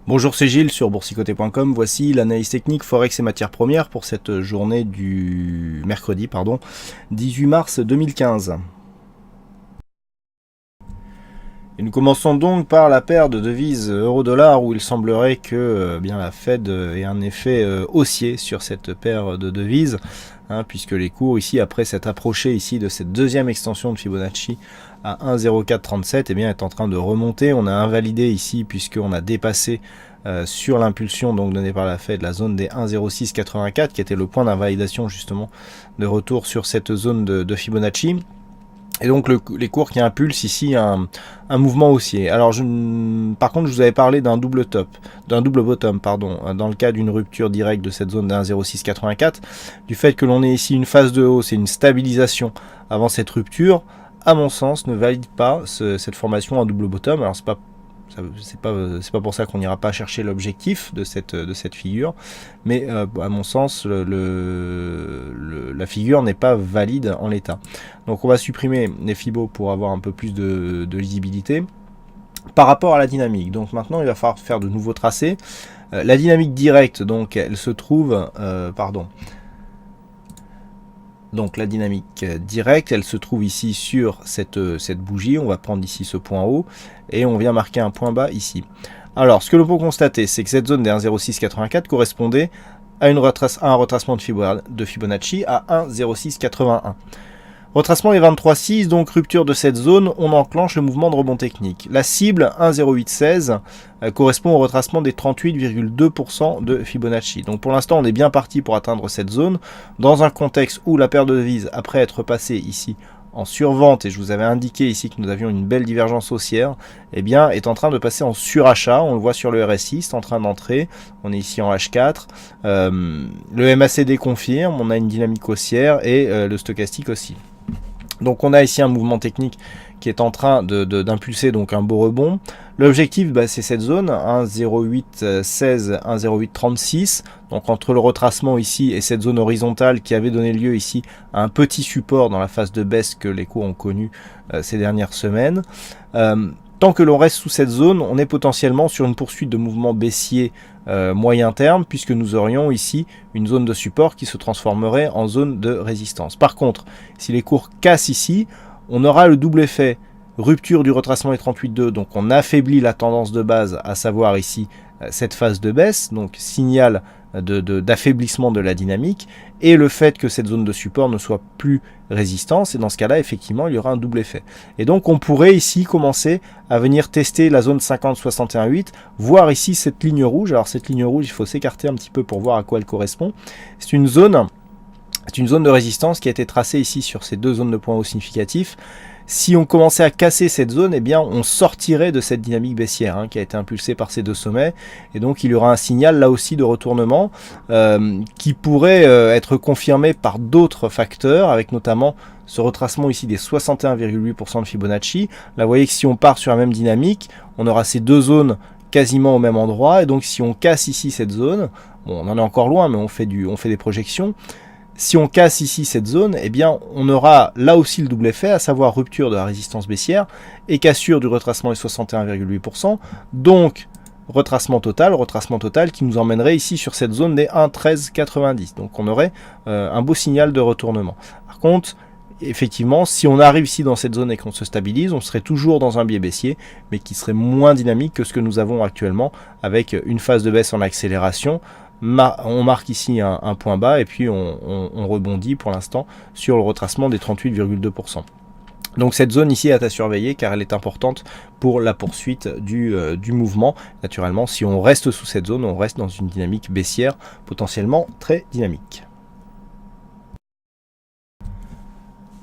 Bonjour, c'est Gilles sur boursicoté.com. Voici l'analyse technique Forex et matières premières pour cette journée du mercredi 18 mars 2015. Et nous commençons donc par la paire de devises euro-dollar où il semblerait que la Fed ait un effet haussier sur cette paire de devises, puisque les cours ici, après s'être approchés ici de cette deuxième extension de Fibonacci à 1,0437, est en train de remonter. On a invalidé ici puisqu'on a dépassé sur l'impulsion donc donnée par la Fed la zone des 1,0684 qui était le point d'invalidation justement de retour sur cette zone de Fibonacci. Et donc les cours qui impulsent ici un mouvement haussier. Alors par contre je vous avais parlé d'un double bottom dans le cas d'une rupture directe de cette zone de 1,0684, du fait que l'on ait ici une phase de hausse et une stabilisation avant cette rupture, à mon sens ne valide pas cette formation en double bottom. Alors c'est pas pour ça qu'on n'ira pas chercher l'objectif de cette figure, mais à mon sens la figure n'est pas valide en l'état. Donc on va supprimer les Fibos pour avoir un peu plus de lisibilité par rapport à la dynamique. Donc maintenant il va falloir faire de nouveaux tracés. La dynamique directe, donc elle se trouve Donc la dynamique directe, elle se trouve ici sur cette bougie. On va prendre ici ce point haut et on vient marquer un point bas ici. Alors ce que l'on peut constater, c'est que cette zone des 1,0684 correspondait à un retracement de Fibonacci à 1,0681. Retracement est 23,6, donc rupture de cette zone, on enclenche le mouvement de rebond technique. La cible 1,0816 correspond au retracement des 38,2% de Fibonacci. Donc pour l'instant on est bien parti pour atteindre cette zone, dans un contexte où la paire de devises, après être passée ici en survente, et je vous avais indiqué ici que nous avions une belle divergence haussière, est en train de passer en surachat. On le voit sur le RSI, c'est en train d'entrer, on est ici en H4, le MACD confirme, on a une dynamique haussière et le stochastique aussi. Donc on a ici un mouvement technique qui est en train d'impulser donc un beau rebond. L'objectif c'est cette zone 1,0816, 1,0836, donc entre le retracement ici et cette zone horizontale qui avait donné lieu ici à un petit support dans la phase de baisse que les cours ont connu ces dernières semaines. Tant que l'on reste sous cette zone, on est potentiellement sur une poursuite de mouvement baissier moyen terme, puisque nous aurions ici une zone de support qui se transformerait en zone de résistance. Par contre, si les cours cassent ici, on aura le double effet rupture du retracement des 38,2, donc on affaiblit la tendance de base, à savoir ici cette phase de baisse, donc signal d'affaiblissement de la dynamique, et le fait que cette zone de support ne soit plus résistance, et dans ce cas-là, effectivement, il y aura un double effet. Et donc, on pourrait ici commencer à venir tester la zone 50-61,8, voir ici cette ligne rouge. Alors, cette ligne rouge, il faut s'écarter un petit peu pour voir à quoi elle correspond. C'est une zone de résistance qui a été tracée ici sur ces deux zones de points hauts significatifs. Si on commençait à casser cette zone, on sortirait de cette dynamique baissière qui a été impulsée par ces deux sommets. Et donc, il y aura un signal là aussi de retournement qui pourrait être confirmé par d'autres facteurs, avec notamment ce retracement ici des 61,8% de Fibonacci. Là, vous voyez que si on part sur la même dynamique, on aura ces deux zones quasiment au même endroit. Et donc, si on casse ici cette zone, bon, on en est encore loin, mais on fait des projections. Si on casse ici cette zone, on aura là aussi le double effet, à savoir rupture de la résistance baissière et cassure du retracement des 61,8%. Donc, retracement total qui nous emmènerait ici sur cette zone des 1,1390. Donc, on aurait un beau signal de retournement. Par contre, effectivement, si on arrive ici dans cette zone et qu'on se stabilise, on serait toujours dans un biais baissier, mais qui serait moins dynamique que ce que nous avons actuellement, avec une phase de baisse en accélération. On marque ici un point bas et puis on rebondit pour l'instant sur le retracement des 38,2%. Donc cette zone ici est à surveiller car elle est importante pour la poursuite du mouvement. Naturellement, si on reste sous cette zone, on reste dans une dynamique baissière potentiellement très dynamique.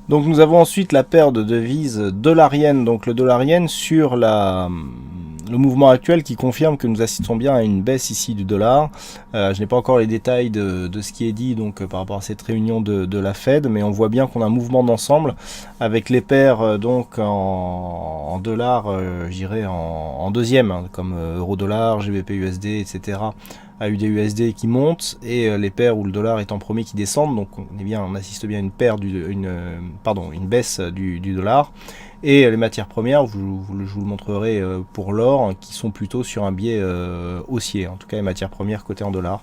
Donc nous avons ensuite la paire de devises dollar-yen, donc le dollar-yen sur le mouvement actuel qui confirme que nous assistons bien à une baisse ici du dollar. Je n'ai pas encore les détails de ce qui est dit donc par rapport à cette réunion de la Fed, mais on voit bien qu'on a un mouvement d'ensemble avec les paires donc en dollars, j'irais en deuxième, comme euro-dollar, GBP-USD, etc. AUD-USD qui monte et les paires où le dollar est en premier qui descendent. Donc on assiste bien à une baisse du dollar. et les matières premières, je vous le montrerai pour l'or, qui sont plutôt sur un biais haussier, en tout cas les matières premières cotées en dollars.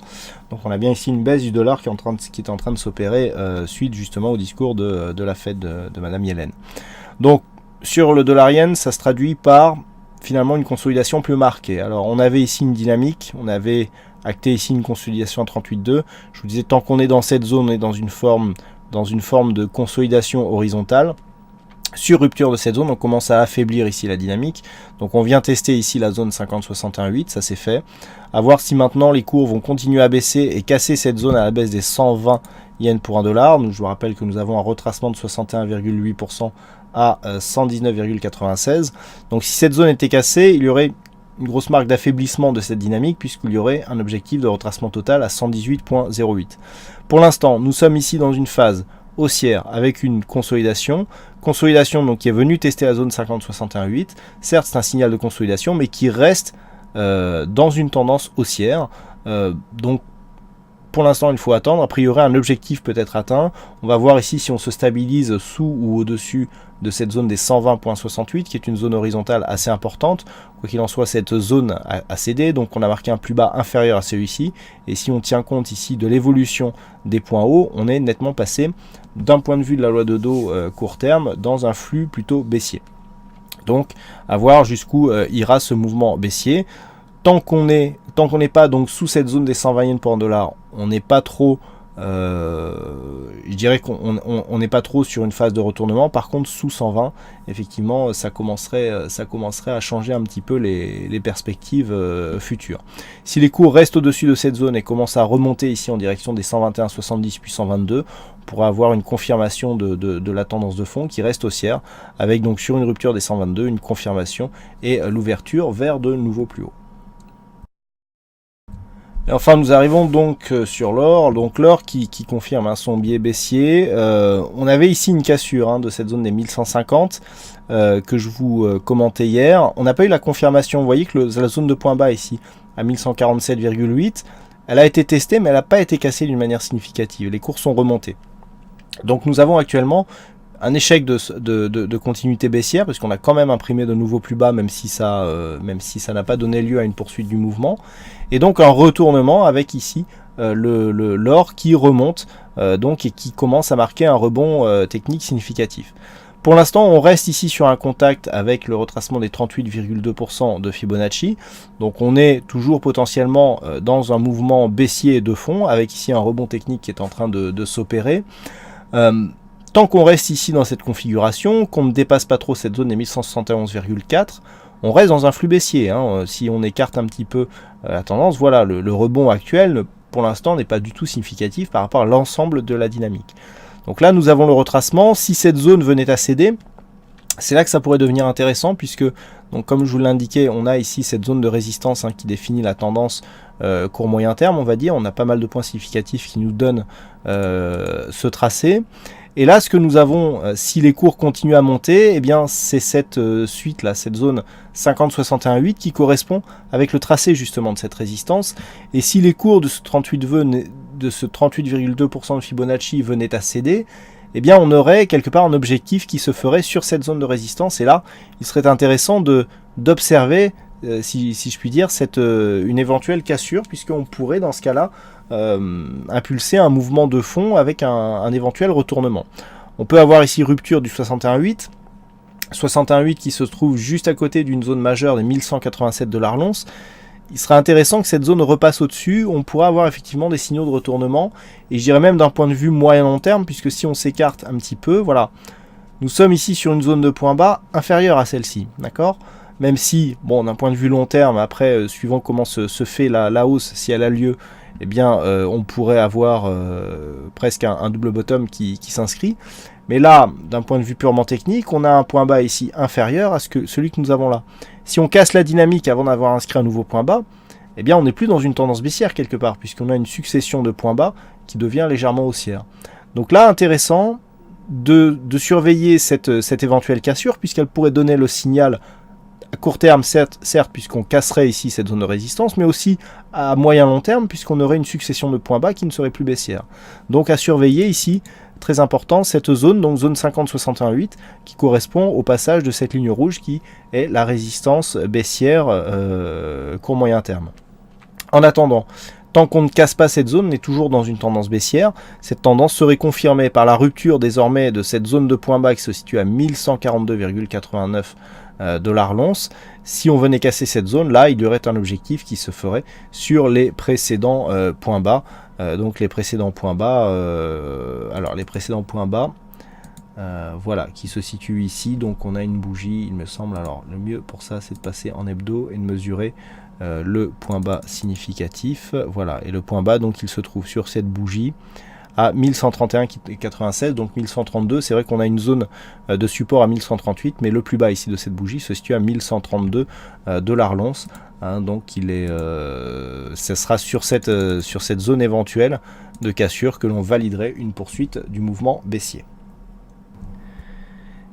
Donc on a bien ici une baisse du dollar qui est en train de s'opérer suite justement au discours de la Fed de Madame Yellen. Donc sur le dollar yen, ça se traduit par finalement une consolidation plus marquée. Alors on avait ici une dynamique, on avait acté ici une consolidation à 38,2. Je vous disais, tant qu'on est dans cette zone, on est dans une forme de consolidation horizontale. Sur rupture de cette zone, on commence à affaiblir ici la dynamique. Donc on vient tester ici la zone 50,61,8, ça c'est fait. À voir si maintenant les cours vont continuer à baisser et casser cette zone à la baisse des 120 yens pour un dollar. Je vous rappelle que nous avons un retracement de 61,8% à 119,96. Donc si cette zone était cassée, il y aurait une grosse marque d'affaiblissement de cette dynamique puisqu'il y aurait un objectif de retracement total à 118,08. Pour l'instant, nous sommes ici dans une phase haussière avec une consolidation donc qui est venue tester la zone 50,61,8. Certes, c'est un signal de consolidation, mais qui reste dans une tendance haussière. Donc pour l'instant, il faut attendre. A priori, un objectif peut être atteint. On va voir ici si on se stabilise sous ou au-dessus de cette zone des 120,68, qui est une zone horizontale assez importante. Quoi qu'il en soit, cette zone a cédé, donc on a marqué un plus bas inférieur à celui-ci. Et si on tient compte ici de l'évolution des points hauts, on est nettement passé d'un point de vue de la loi de Dow court terme dans un flux plutôt baissier. Donc, à voir jusqu'où ira ce mouvement baissier. Tant qu'on n'est pas donc sous cette zone des 120 yens pour un dollar, on n'est pas trop, je dirais qu'on n'est pas trop sur une phase de retournement. Par contre, sous 120, effectivement, ça commencerait à changer un petit peu les perspectives futures. Si les cours restent au-dessus de cette zone et commencent à remonter ici en direction des 121,70 puis 122, on pourra avoir une confirmation de la tendance de fond qui reste haussière, avec donc sur une rupture des 122, une confirmation et l'ouverture vers de nouveaux plus hauts. Et enfin, nous arrivons donc sur l'or, donc l'or qui confirme son biais baissier. On avait ici une cassure de cette zone des 1150 que je vous commentais hier. On n'a pas eu la confirmation. Vous voyez que la zone de point bas ici à 1147,8, elle a été testée, mais elle n'a pas été cassée d'une manière significative. Les cours sont remontés. Donc nous avons actuellement un échec de continuité baissière, parce qu'on a quand même imprimé de nouveaux plus bas, même si ça n'a pas donné lieu à une poursuite du mouvement. Et donc un retournement avec ici l'or qui remonte donc, et qui commence à marquer un rebond technique significatif. Pour l'instant, on reste ici sur un contact avec le retracement des 38,2% de Fibonacci. Donc on est toujours potentiellement dans un mouvement baissier de fond, avec ici un rebond technique qui est en train de s'opérer. Tant qu'on reste ici dans cette configuration, qu'on ne dépasse pas trop cette zone des 1171,4, on reste dans un flux baissier. Si on écarte un petit peu la tendance, voilà, le rebond actuel, pour l'instant, n'est pas du tout significatif par rapport à l'ensemble de la dynamique. Donc là, nous avons le retracement. Si cette zone venait à céder, c'est là que ça pourrait devenir intéressant, puisque, donc, comme je vous l'indiquais, on a ici cette zone de résistance qui définit la tendance court-moyen terme, on va dire. On a pas mal de points significatifs qui nous donnent ce tracé. Et là, ce que nous avons, si les cours continuent à monter, eh bien, c'est cette suite là, cette zone 50,61,8 qui correspond avec le tracé justement de cette résistance. Et si les cours de ce 38,2% de Fibonacci venaient à céder, eh bien, on aurait quelque part un objectif qui se ferait sur cette zone de résistance. Et là, il serait intéressant d'observer, si je puis dire, une éventuelle cassure, puisqu'on pourrait dans ce cas-là impulser un mouvement de fond avec un éventuel retournement. On peut avoir ici rupture du 61,8 qui se trouve juste à côté d'une zone majeure des 1187 $ l'once. Il sera intéressant que cette zone repasse au-dessus. On pourra avoir effectivement des signaux de retournement, et je dirais même d'un point de vue moyen-long terme, puisque si on s'écarte un petit peu, voilà, nous sommes ici sur une zone de point bas inférieure à celle-ci, d'accord ? Même si, bon, d'un point de vue long terme, après, suivant comment se fait la hausse, si elle a lieu, eh bien, on pourrait avoir presque un double bottom qui s'inscrit. Mais là, d'un point de vue purement technique, on a un point bas ici inférieur à celui que nous avons là. Si on casse la dynamique avant d'avoir inscrit un nouveau point bas, eh bien, on n'est plus dans une tendance baissière quelque part, puisqu'on a une succession de points bas qui devient légèrement haussière. Donc là, intéressant de surveiller cette éventuelle cassure, puisqu'elle pourrait donner le signal à court terme, certes puisqu'on casserait ici cette zone de résistance, mais aussi à moyen long terme, puisqu'on aurait une succession de points bas qui ne serait plus baissière. Donc à surveiller ici, très important, cette zone, donc zone 50-61-8, qui correspond au passage de cette ligne rouge qui est la résistance baissière court moyen terme. En attendant, tant qu'on ne casse pas cette zone, on est toujours dans une tendance baissière. Cette tendance serait confirmée par la rupture désormais de cette zone de point bas qui se situe à 1142,89 $ l'once. Si on venait casser cette zone, là, il y aurait un objectif qui se ferait sur les précédents points bas. Donc les précédents points bas, voilà, qui se situent ici. Donc on a une bougie, il me semble. Alors le mieux pour ça, c'est de passer en hebdo et de mesurer le point bas significatif. Voilà, et le point bas, donc il se trouve sur cette bougie à 1131,96, donc 1132. C'est vrai qu'on a une zone de support à 1138, mais le plus bas ici de cette bougie se situe à 1132 $ l'once. Donc ce sera sur cette zone éventuelle de cassure que l'on validerait une poursuite du mouvement baissier.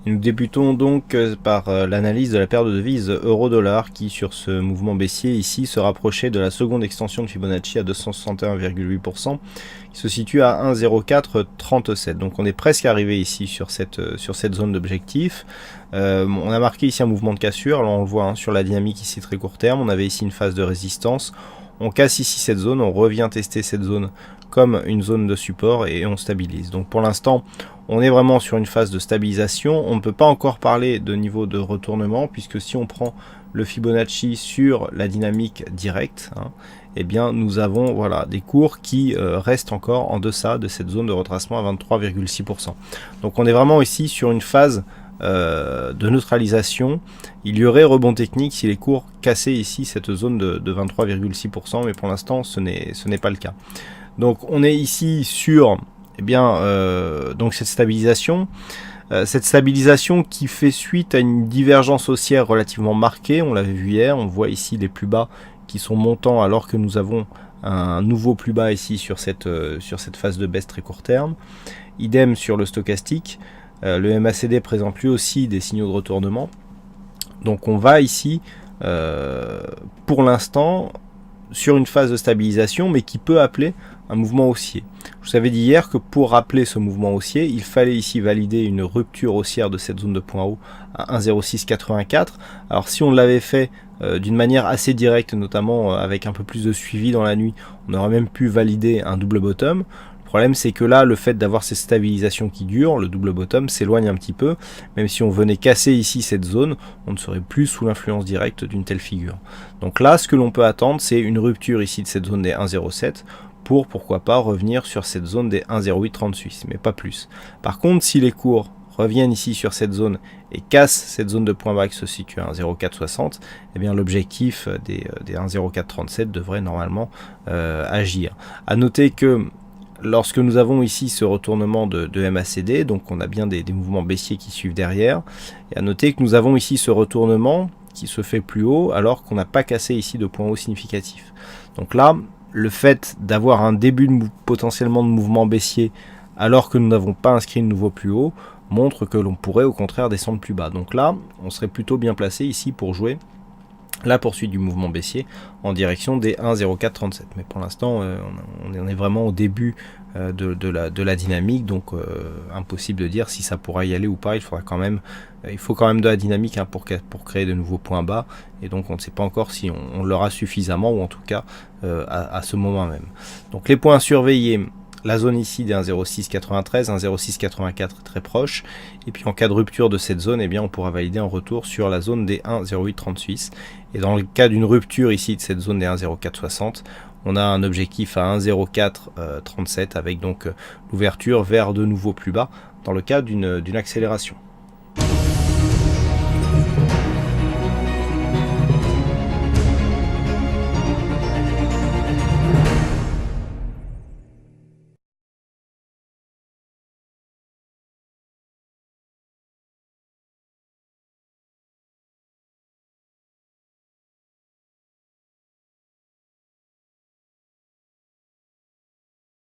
Et nous débutons donc par l'analyse de la paire de devises euro-dollar qui, sur ce mouvement baissier ici, se rapprochait de la seconde extension de Fibonacci à 261,8%, qui se situe à 1,0437. Donc on est presque arrivé ici sur cette zone d'objectif. On a marqué ici un mouvement de cassure. Alors on le voit sur la dynamique ici très court terme. On avait ici une phase de résistance. On casse ici cette zone, on revient tester cette zone comme une zone de support et on stabilise. Donc pour l'instant, on est vraiment sur une phase de stabilisation. On ne peut pas encore parler de niveau de retournement, puisque si on prend le Fibonacci sur la dynamique directe, eh bien nous avons des cours qui restent encore en deçà de cette zone de retracement à 23,6%. Donc on est vraiment ici sur une phase de neutralisation. Il y aurait rebond technique si les cours cassaient ici cette zone de 23,6%, mais pour l'instant ce n'est pas le cas. Donc on est ici sur donc cette stabilisation qui fait suite à une divergence haussière relativement marquée. On l'avait vu hier, on voit ici les plus bas qui sont montants alors que nous avons un nouveau plus bas ici sur cette phase de baisse très court terme. Idem sur le stochastique. Le MACD présente lui aussi des signaux de retournement. Donc on va ici pour l'instant sur une phase de stabilisation, mais qui peut appeler un mouvement haussier. Je vous avais dit hier que pour rappeler ce mouvement haussier, il fallait ici valider une rupture haussière de cette zone de point haut à 1,0684. Alors si on l'avait fait d'une manière assez directe, notamment avec un peu plus de suivi dans la nuit, on aurait même pu valider un double bottom. Le problème, c'est que là, le fait d'avoir ces stabilisations qui durent, le double bottom s'éloigne un petit peu. Même si on venait casser ici cette zone, on ne serait plus sous l'influence directe d'une telle figure. Donc là, ce que l'on peut attendre, c'est une rupture ici de cette zone des 1,07 pour, pourquoi pas, revenir sur cette zone des 1,0836, mais pas plus. Par contre, si les cours reviennent ici sur cette zone et cassent cette zone de point bas qui se situe à 1,0460, eh bien l'objectif des 1,0437 devrait normalement agir. À noter que lorsque nous avons ici ce retournement de MACD, donc on a bien des mouvements baissiers qui suivent derrière, et à noter que nous avons ici ce retournement qui se fait plus haut alors qu'on n'a pas cassé ici de point haut significatif. Donc là, le fait d'avoir un début potentiellement de mouvement baissier alors que nous n'avons pas inscrit de nouveau plus haut montre que l'on pourrait au contraire descendre plus bas. Donc là, on serait plutôt bien placé ici pour jouer la poursuite du mouvement baissier en direction des 1,0437. Mais pour l'instant, on est vraiment au début de la dynamique, donc impossible de dire si ça pourra y aller ou pas. Il faut quand même de la dynamique pour créer de nouveaux points bas, et donc on ne sait pas encore si on l'aura suffisamment, ou en tout cas à ce moment même. Donc les points à surveiller: la zone ici des 1,0693, 1,0684 très proche, et puis en cas de rupture de cette zone, eh bien on pourra valider un retour sur la zone des 1,0836, et dans le cas d'une rupture ici de cette zone des 1,0460, on a un objectif à 1,0437 avec donc l'ouverture vers de nouveaux plus bas dans le cas d'une accélération.